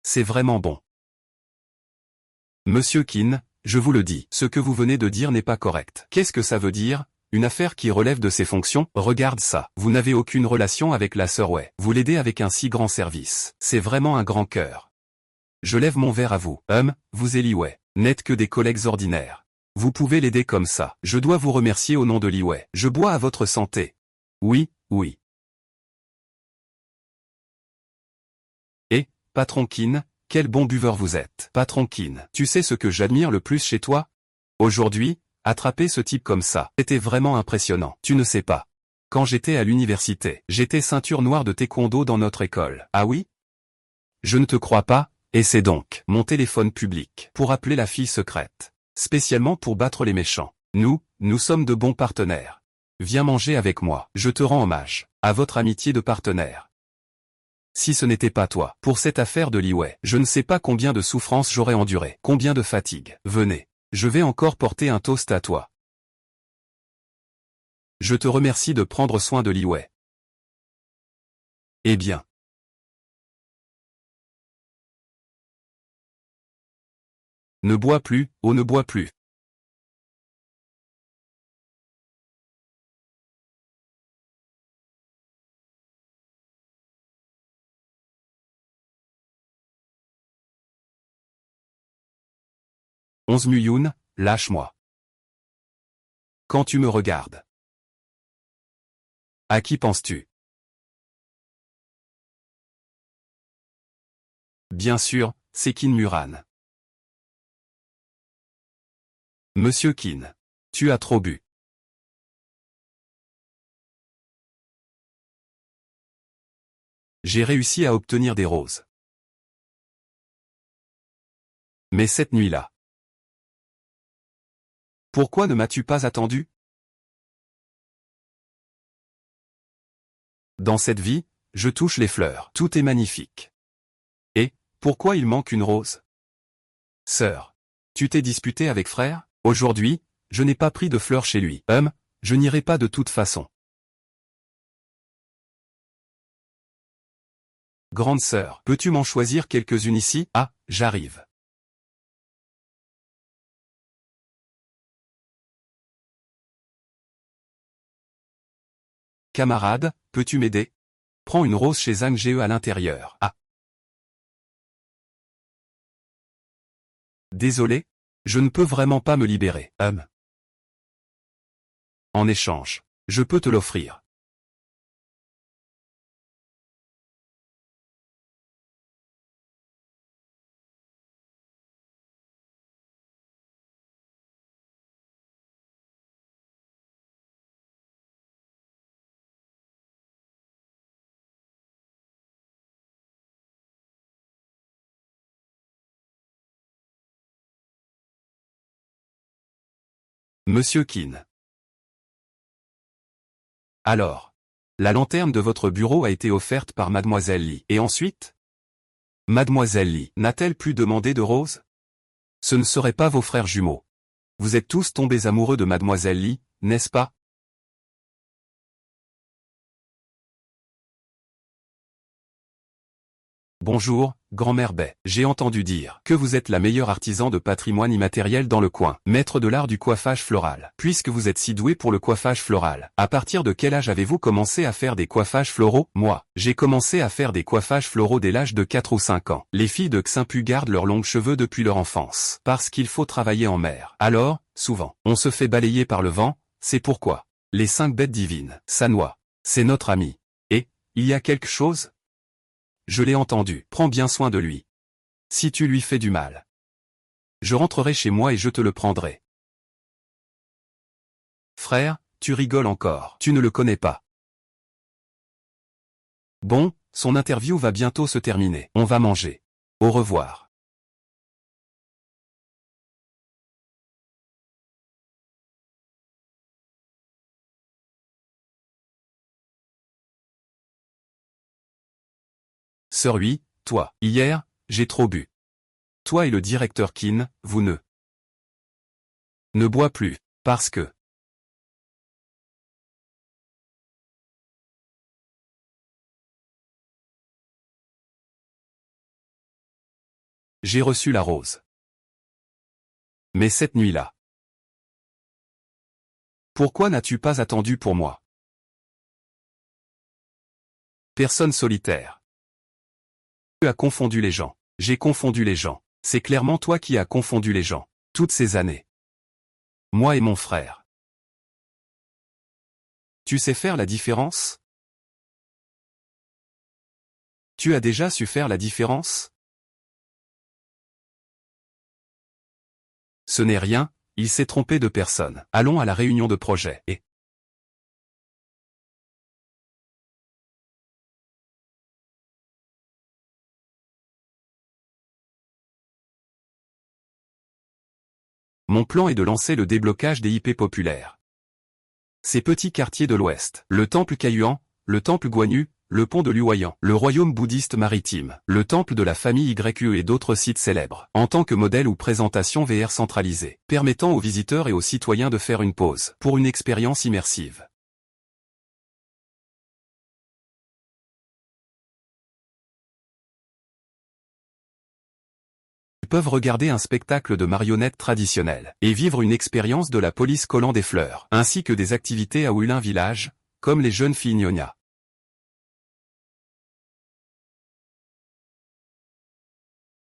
C'est vraiment bon. Monsieur Keane, je vous le dis, ce que vous venez de dire n'est pas correct. Qu'est-ce que ça veut dire? Une affaire qui relève de ses fonctions? Regarde ça. Vous n'avez aucune relation avec la sœur Wei. Vous l'aidez avec un si grand service. C'est vraiment un grand cœur. Je lève mon verre à vous. Vous et Li Wei, n'êtes que des collègues ordinaires. Vous pouvez l'aider comme ça. Je dois vous remercier au nom de Li Wei. Je bois à votre santé. Oui, oui. Et, patron Keane, quel bon buveur vous êtes. Patron Keane, tu sais ce que j'admire le plus chez toi? Aujourd'hui, attraper ce type comme ça, c'était vraiment impressionnant. Tu ne sais pas. Quand j'étais à l'université, j'étais ceinture noire de taekwondo dans notre école. Ah oui? Je ne te crois pas, et c'est donc mon téléphone public pour appeler la fille secrète. Spécialement pour battre les méchants. Nous sommes de bons partenaires. Viens manger avec moi, je te rends hommage à votre amitié de partenaire. Si ce n'était pas toi, pour cette affaire de Li Wei, je ne sais pas combien de souffrances j'aurais enduré, combien de fatigues. Venez, je vais encore porter un toast à toi. Je te remercie de prendre soin de Li Wei. Eh bien. Ne bois plus, oh ne bois plus. Onze Muyun, lâche-moi. Quand tu me regardes. À qui penses-tu? Bien sûr, c'est Qin Muran. Monsieur Qin. Tu as trop bu. J'ai réussi à obtenir des roses. Mais cette nuit-là. Pourquoi ne m'as-tu pas attendu? Dans cette vie, je touche les fleurs. Tout est magnifique. Et, pourquoi il manque une rose? Sœur. Tu t'es disputé avec frère? Aujourd'hui, je n'ai pas pris de fleurs chez lui. Je n'irai pas de toute façon. Grande sœur, peux-tu m'en choisir quelques-unes ici? Ah, j'arrive. Camarade, peux-tu m'aider? Prends une rose chez Zhang Ge à l'intérieur. Ah. Désolé? Je ne peux vraiment pas me libérer. En échange, je peux te l'offrir. Monsieur Keane. Alors. La lanterne de votre bureau a été offerte par Mademoiselle Li. Et ensuite? Mademoiselle Li n'a-t-elle plus demandé de rose? Ce ne seraient pas vos frères jumeaux. Vous êtes tous tombés amoureux de Mademoiselle Li, n'est-ce pas? Bonjour, grand-mère Bai. J'ai entendu dire que vous êtes la meilleure artisan de patrimoine immatériel dans le coin, maître de l'art du coiffage floral. Puisque vous êtes si doué pour le coiffage floral, à partir de quel âge avez-vous commencé à faire des coiffages floraux? Moi, j'ai commencé à faire des coiffages floraux dès l'âge de 4 ou 5 ans. Les filles de Xinpu gardent leurs longs cheveux depuis leur enfance, parce qu'il faut travailler en mer. Alors, souvent, on se fait balayer par le vent, c'est pourquoi. Les 5 bêtes divines, Sanwa, c'est notre ami. Et, il y a quelque chose? Je l'ai entendu. Prends bien soin de lui. Si tu lui fais du mal, je rentrerai chez moi et je te le prendrai. Frère, tu rigoles encore. Tu ne le connais pas. Bon, son interview va bientôt se terminer. On va manger. Au revoir. Sœur oui, toi, hier, j'ai trop bu. Toi et le directeur Keane, vous ne bois plus, parce que... J'ai reçu la rose. Mais cette nuit-là... Pourquoi n'as-tu pas attendu pour moi? Personne solitaire. Tu as confondu les gens. J'ai confondu les gens. C'est clairement toi qui as confondu les gens. Toutes ces années. Moi et mon frère. Tu sais faire la différence? Tu as déjà su faire la différence? Ce n'est rien, il s'est trompé de personne. Allons à la réunion de projet. Et mon plan est de lancer le déblocage des IP populaires. Ces petits quartiers de l'Ouest, le temple Kayuan, le temple Guanyu, le pont de Luoyang, le royaume bouddhiste maritime, le temple de la famille YU et d'autres sites célèbres, en tant que modèle ou présentation VR centralisée, permettant aux visiteurs et aux citoyens de faire une pause, pour une expérience immersive. Ils peuvent regarder un spectacle de marionnettes traditionnelles, et vivre une expérience de la police collant des fleurs, ainsi que des activités à Hulun Village, comme les jeunes filles Nyonya.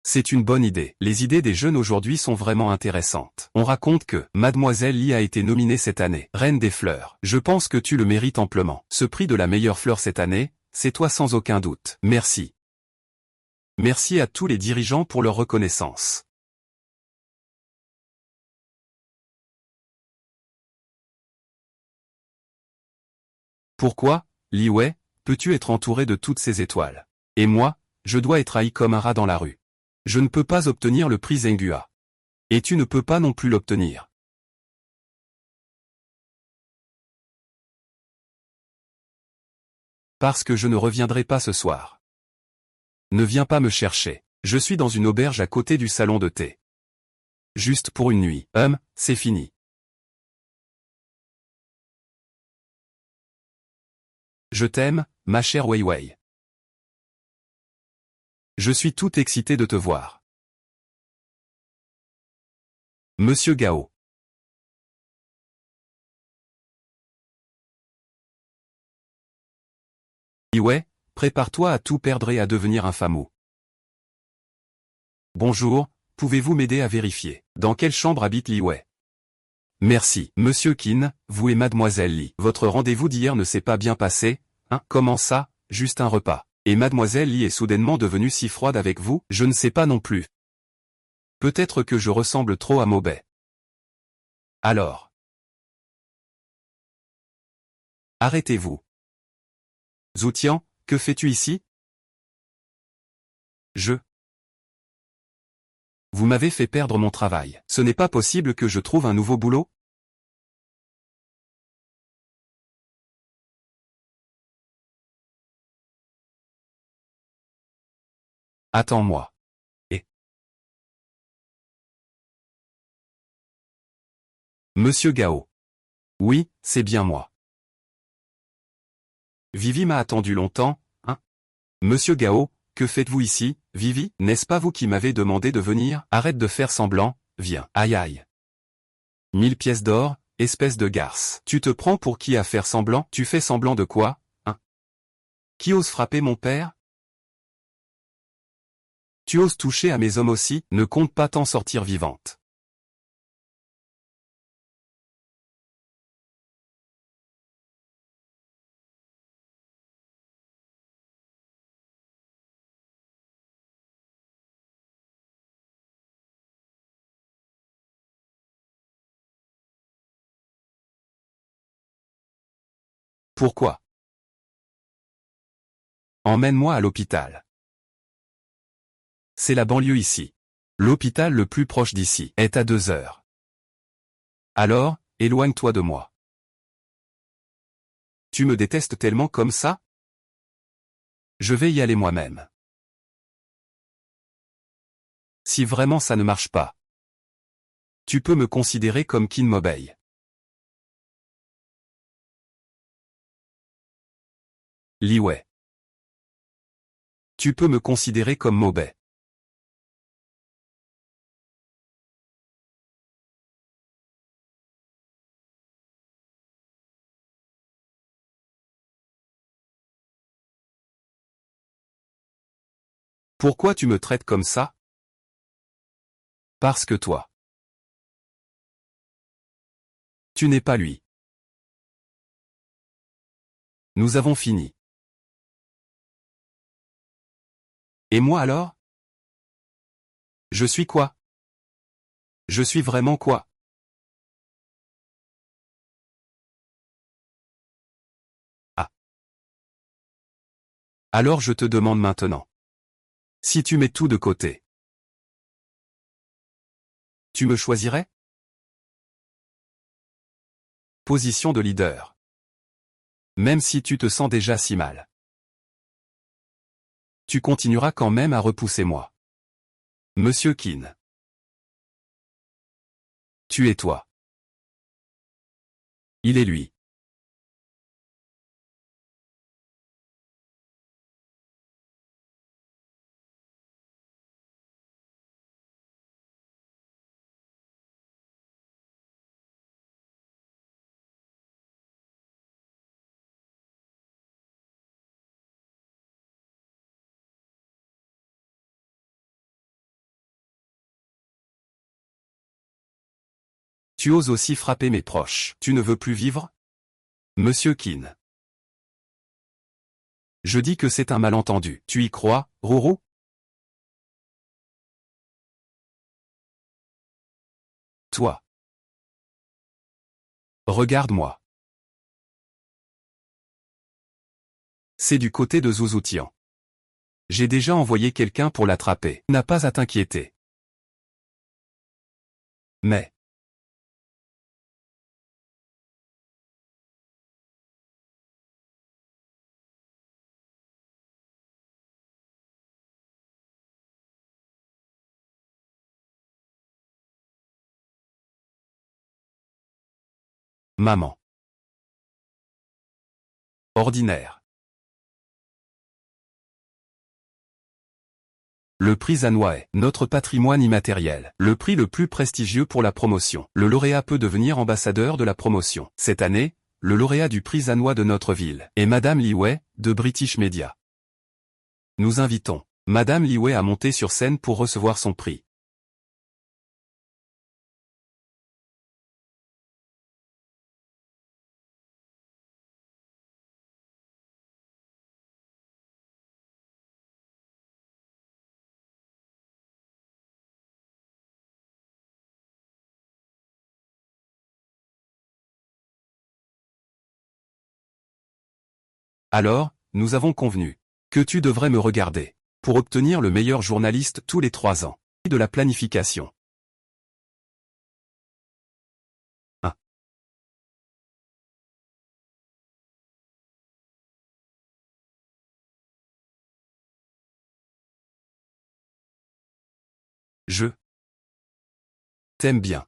C'est une bonne idée. Les idées des jeunes aujourd'hui sont vraiment intéressantes. On raconte que Mademoiselle Li a été nominée cette année, Reine des Fleurs. Je pense que tu le mérites amplement. Ce prix de la meilleure fleur cette année, c'est toi sans aucun doute. Merci. Merci à tous les dirigeants pour leur reconnaissance. Pourquoi, Li Wei, peux-tu être entouré de toutes ces étoiles? Et moi, je dois être haï comme un rat dans la rue. Je ne peux pas obtenir le prix Zhenghua. Et tu ne peux pas non plus l'obtenir. Parce que je ne reviendrai pas ce soir. Ne viens pas me chercher. Je suis dans une auberge à côté du salon de thé. Juste pour une nuit. C'est fini. Je t'aime, ma chère Wei Wei. Je suis tout excité de te voir. Monsieur Gao. Li Wei, prépare-toi à tout perdre et à devenir infamous. Bonjour, pouvez-vous m'aider à vérifier dans quelle chambre habite Li Wei? Merci. Monsieur Qin, vous et Mademoiselle Li. Votre rendez-vous d'hier ne s'est pas bien passé, hein? Comment ça? Juste un repas. Et Mademoiselle Li est soudainement devenue si froide avec vous? Je ne sais pas non plus. Peut-être que je ressemble trop à Maubais. Alors. Arrêtez-vous. Zoutian, que fais-tu ici? Vous m'avez fait perdre mon travail. Ce n'est pas possible que je trouve un nouveau boulot? Attends-moi. Et Monsieur Gao. Oui, c'est bien moi. Vivi m'a attendu longtemps, hein? Monsieur Gao, que faites-vous ici, Vivi? N'est-ce pas vous qui m'avez demandé de venir? Arrête de faire semblant, viens. Aïe aïe. 1000 pièces d'or, espèce de garce. Tu te prends pour qui à faire semblant? Tu fais semblant de quoi, hein? Qui ose frapper mon père? Tu oses toucher à mes hommes aussi? Ne compte pas t'en sortir vivante. Pourquoi? Emmène-moi à l'hôpital. C'est la banlieue ici. L'hôpital le plus proche d'ici est à 2 heures. Alors, éloigne-toi de moi. Tu me détestes tellement comme ça? Je vais y aller moi-même. Si vraiment ça ne marche pas, tu peux me considérer comme Kin Mobei. Li Wei. Tu peux me considérer comme Mobei. Pourquoi tu me traites comme ça? Parce que toi. Tu n'es pas lui. Nous avons fini. Et moi alors? Je suis quoi? Je suis vraiment quoi? Ah. Alors je te demande maintenant. Si tu mets tout de côté, tu me choisirais? Position de leader. Même si tu te sens déjà si mal. Tu continueras quand même à repousser moi. Monsieur Kin. Tu es toi. Il est lui. Tu oses aussi frapper mes proches. Tu ne veux plus vivre? Monsieur Kin. Je dis que c'est un malentendu. Tu y crois, Roro? Toi. Regarde-moi. C'est du côté de Zuzutian. J'ai déjà envoyé quelqu'un pour l'attraper. N'a pas à t'inquiéter. Mais. Maman. Ordinaire. Le prix Zanwa est notre patrimoine immatériel, le prix le plus prestigieux pour la promotion. Le lauréat peut devenir ambassadeur de la promotion. Cette année, le lauréat du prix Zanwa de notre ville est Madame Li Wei, de British Media. Nous invitons Madame Li Wei à monter sur scène pour recevoir son prix. Alors, nous avons convenu que tu devrais me regarder pour obtenir le meilleur journaliste tous les 3 ans. De la planification. 1. Je t'aime bien.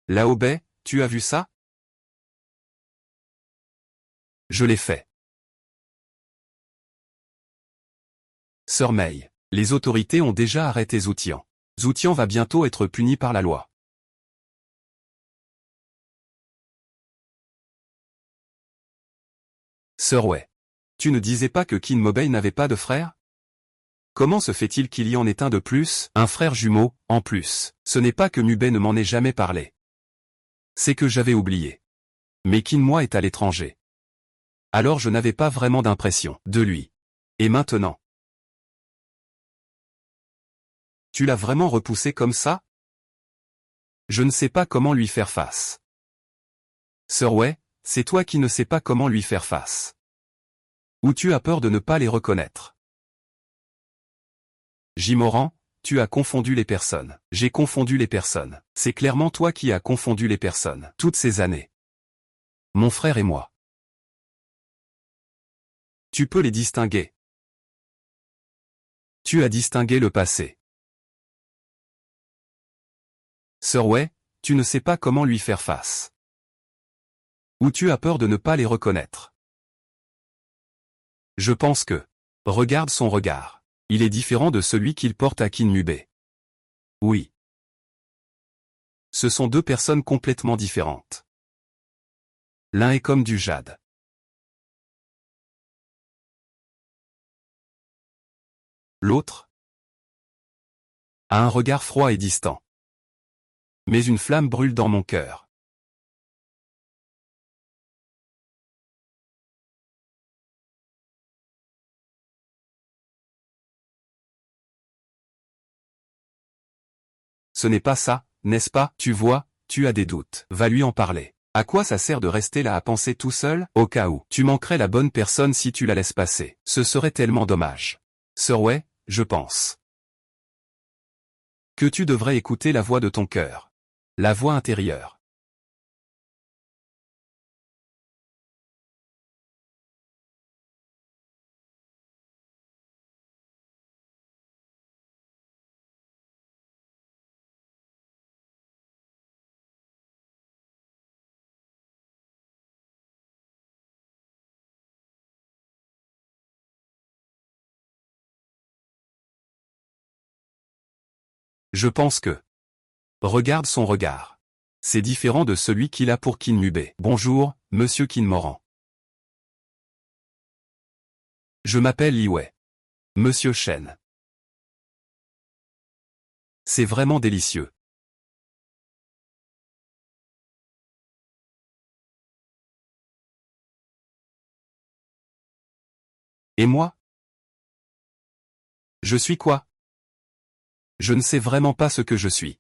Lao Bei, tu as vu ça? Je l'ai fait. Sœur Mei, les autorités ont déjà arrêté Zoutian. Zoutian va bientôt être puni par la loi. Sœur Wei. Tu ne disais pas que Kin Mobei n'avait pas de frère? Comment se fait-il qu'il y en ait un de plus, un frère jumeau, en plus? Ce n'est pas que Mubei ne m'en ait jamais parlé. C'est que j'avais oublié. Mais Kin Moi est à l'étranger. Alors je n'avais pas vraiment d'impression de lui. Et maintenant? Tu l'as vraiment repoussé comme ça? Je ne sais pas comment lui faire face. Sœur Wei, c'est toi qui ne sais pas comment lui faire face. Ou tu as peur de ne pas les reconnaître? Jimoran, tu as confondu les personnes. J'ai confondu les personnes. C'est clairement toi qui as confondu les personnes. Toutes ces années. Mon frère et moi. Tu peux les distinguer. Tu as distingué le passé. Sir Wei, tu ne sais pas comment lui faire face. Ou tu as peur de ne pas les reconnaître. Je pense que. Regarde son regard. Il est différent de celui qu'il porte à Kinmube. Oui. Ce sont deux personnes complètement différentes. L'un est comme du jade. L'autre a un regard froid et distant. Mais une flamme brûle dans mon cœur. Ce n'est pas ça, n'est-ce pas? Tu vois, tu as des doutes. Va lui en parler. À quoi ça sert de rester là à penser tout seul? Au cas où, tu manquerais la bonne personne si tu la laisses passer. Ce serait tellement dommage. Sir Wei, je pense que tu devrais écouter la voix de ton cœur. La voix intérieure. Je pense que. Regarde son regard. C'est différent de celui qu'il a pour Kinmube. Bonjour, monsieur Kinmoran. Je m'appelle Li Wei. Monsieur Shen. C'est vraiment délicieux. Et moi? Je suis quoi? Je ne sais vraiment pas ce que je suis.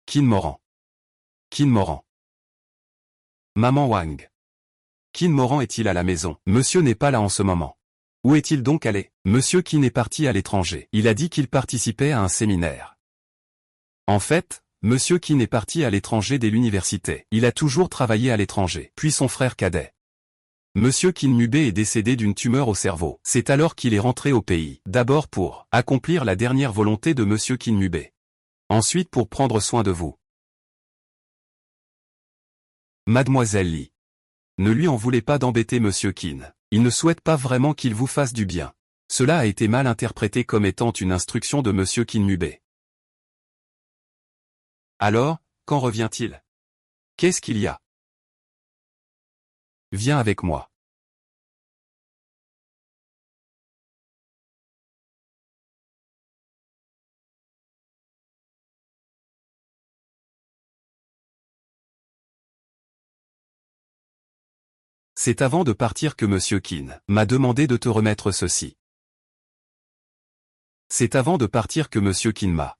Kinmoran. Kinmoran. Maman Wang. Kinmoran est-il à la maison? Monsieur n'est pas là en ce moment. Où est-il donc allé? Monsieur Qin est parti à l'étranger. Il a dit qu'il participait à un séminaire. En fait, Monsieur Qin est parti à l'étranger dès l'université. Il a toujours travaillé à l'étranger. Puis son frère cadet. Monsieur Kinmube est décédé d'une tumeur au cerveau. C'est alors qu'il est rentré au pays. D'abord pour accomplir la dernière volonté de Monsieur Kinmube. Ensuite pour prendre soin de vous. Mademoiselle Li. Ne lui en voulez pas d'embêter Monsieur Qin. Il ne souhaite pas vraiment qu'il vous fasse du bien. Cela a été mal interprété comme étant une instruction de Monsieur Kinmube. Alors, quand revient-il? Qu'est-ce qu'il y a? Viens avec moi. C'est avant de partir que Monsieur Qin m'a demandé de te remettre ceci. C'est avant de partir que Monsieur Qin m'a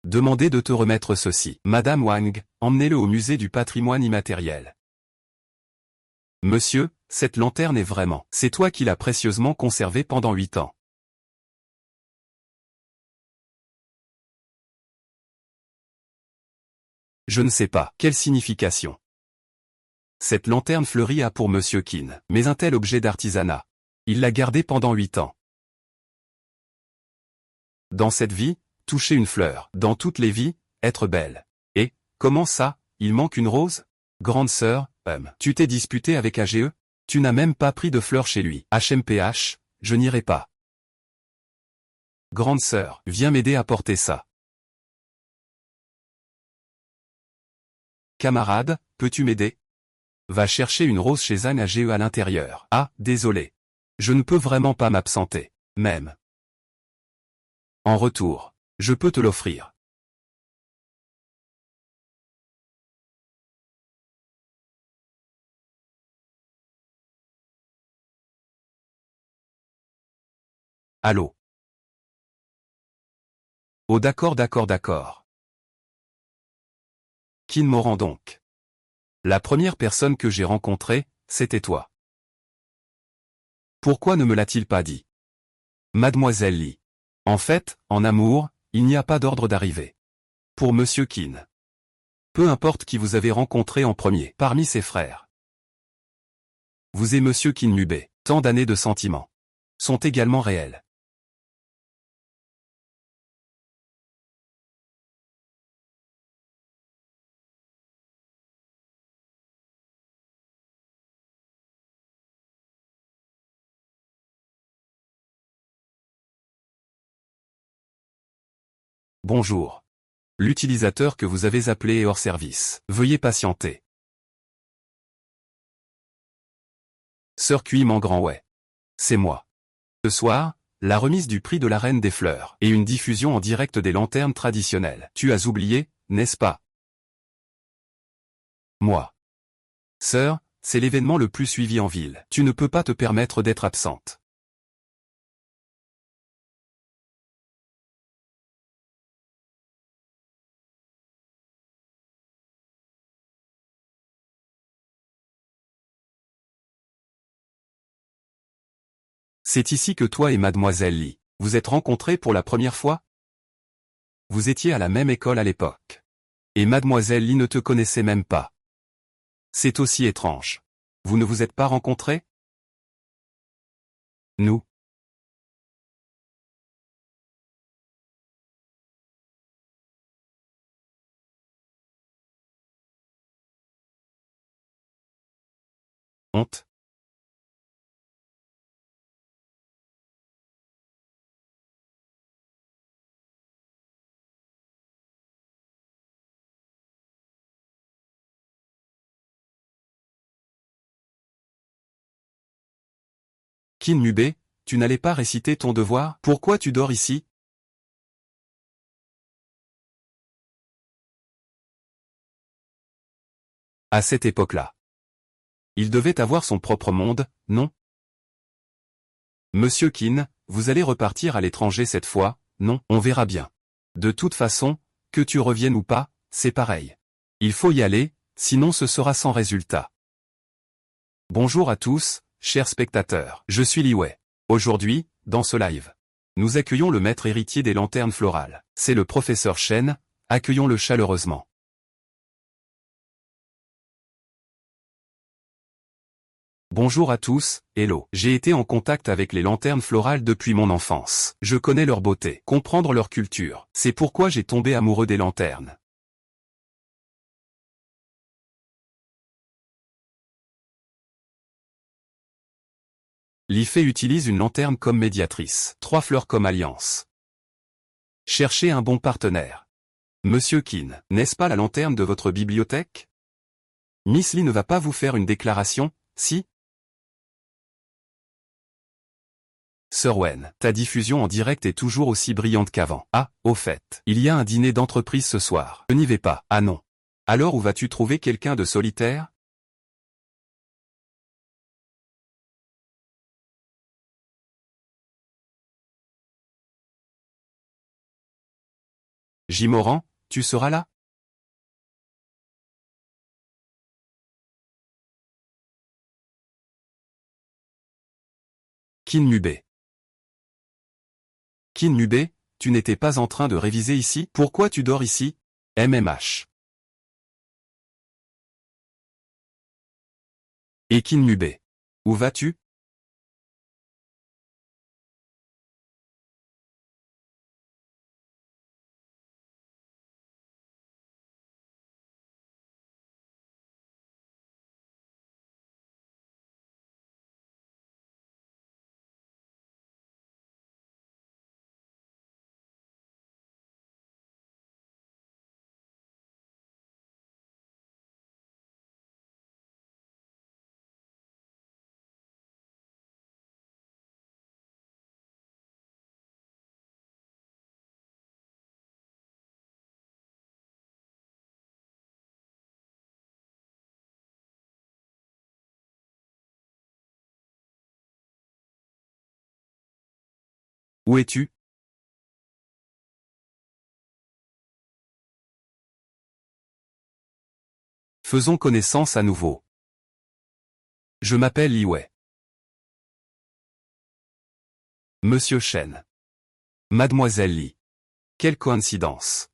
demandé de te remettre ceci. Madame Wang, emmenez-le au musée du patrimoine immatériel. Monsieur, cette lanterne est vraiment. C'est toi qui l'as précieusement conservée pendant 8 ans. Je ne sais pas. Quelle signification? Cette lanterne fleurie a pour Monsieur Qin. Mais un tel objet d'artisanat. Il l'a gardé pendant 8 ans. Dans cette vie, toucher une fleur. Dans toutes les vies, être belle. Et, comment ça, il manque une rose? Grande sœur, tu t'es disputé avec AGE? Tu n'as même pas pris de fleurs chez lui. HMPH, je n'irai pas. Grande sœur, viens m'aider à porter ça. Camarade, peux-tu m'aider? Va chercher une rose chez Anne AGE à l'intérieur. Ah, désolé. Je ne peux vraiment pas m'absenter. Même. En retour, je peux te l'offrir. Allô? Oh d'accord d'accord d'accord. Kinmoran donc. La première personne que j'ai rencontrée, c'était toi. Pourquoi ne me l'a-t-il pas dit? Mademoiselle Lee. En fait, en amour, il n'y a pas d'ordre d'arrivée. Pour Monsieur Keane. Peu importe qui vous avez rencontré en premier, parmi ses frères. Vous et Monsieur Keane Mubé, tant d'années de sentiments, sont également réels. Bonjour. L'utilisateur que vous avez appelé est hors service. Veuillez patienter. Sir Cui Grand ouais. C'est moi. Ce soir, la remise du prix de la Reine des Fleurs et une diffusion en direct des lanternes traditionnelles. Tu as oublié, n'est-ce pas? Moi. Sœur, c'est l'événement le plus suivi en ville. Tu ne peux pas te permettre d'être absente. C'est ici que toi et Mademoiselle Lee, vous êtes rencontrés pour la première fois? Vous étiez à la même école à l'époque. Et Mademoiselle Lee ne te connaissait même pas. C'est aussi étrange. Vous ne vous êtes pas rencontrés? Nous. Honte. Kin Mubé, tu n'allais pas réciter ton devoir? Pourquoi tu dors ici? À cette époque-là. Il devait avoir son propre monde, non? Monsieur Kin, vous allez repartir à l'étranger cette fois, non? On verra bien. De toute façon, que tu reviennes ou pas, c'est pareil. Il faut y aller, sinon ce sera sans résultat. Bonjour à tous, chers spectateurs. Je suis Li Wei. Aujourd'hui, dans ce live, nous accueillons le maître héritier des lanternes florales. C'est le professeur Shen, accueillons-le chaleureusement. Bonjour à tous, hello. J'ai été en contact avec les lanternes florales depuis mon enfance. Je connais leur beauté, comprendre leur culture. C'est pourquoi j'ai tombé amoureux des lanternes. L'IFE utilise une lanterne comme médiatrice, 3 fleurs comme alliance. Cherchez un bon partenaire. Monsieur Keane, n'est-ce pas la lanterne de votre bibliothèque? Miss Lee ne va pas vous faire une déclaration, si? Sir Wen, ta diffusion en direct est toujours aussi brillante qu'avant. Ah, au fait, il y a un dîner d'entreprise ce soir. Je n'y vais pas. Ah non. Alors où vas-tu trouver quelqu'un de solitaire? Jimoran, tu seras là? Kin Mubé. Kin Mubé, tu n'étais pas en train de réviser ici? Pourquoi tu dors ici? MMH. Et Kin Mubé. Où vas-tu? Où es-tu? Faisons connaissance à nouveau. Je m'appelle Li Wei. Monsieur Chen. Mademoiselle Li. Quelle coïncidence.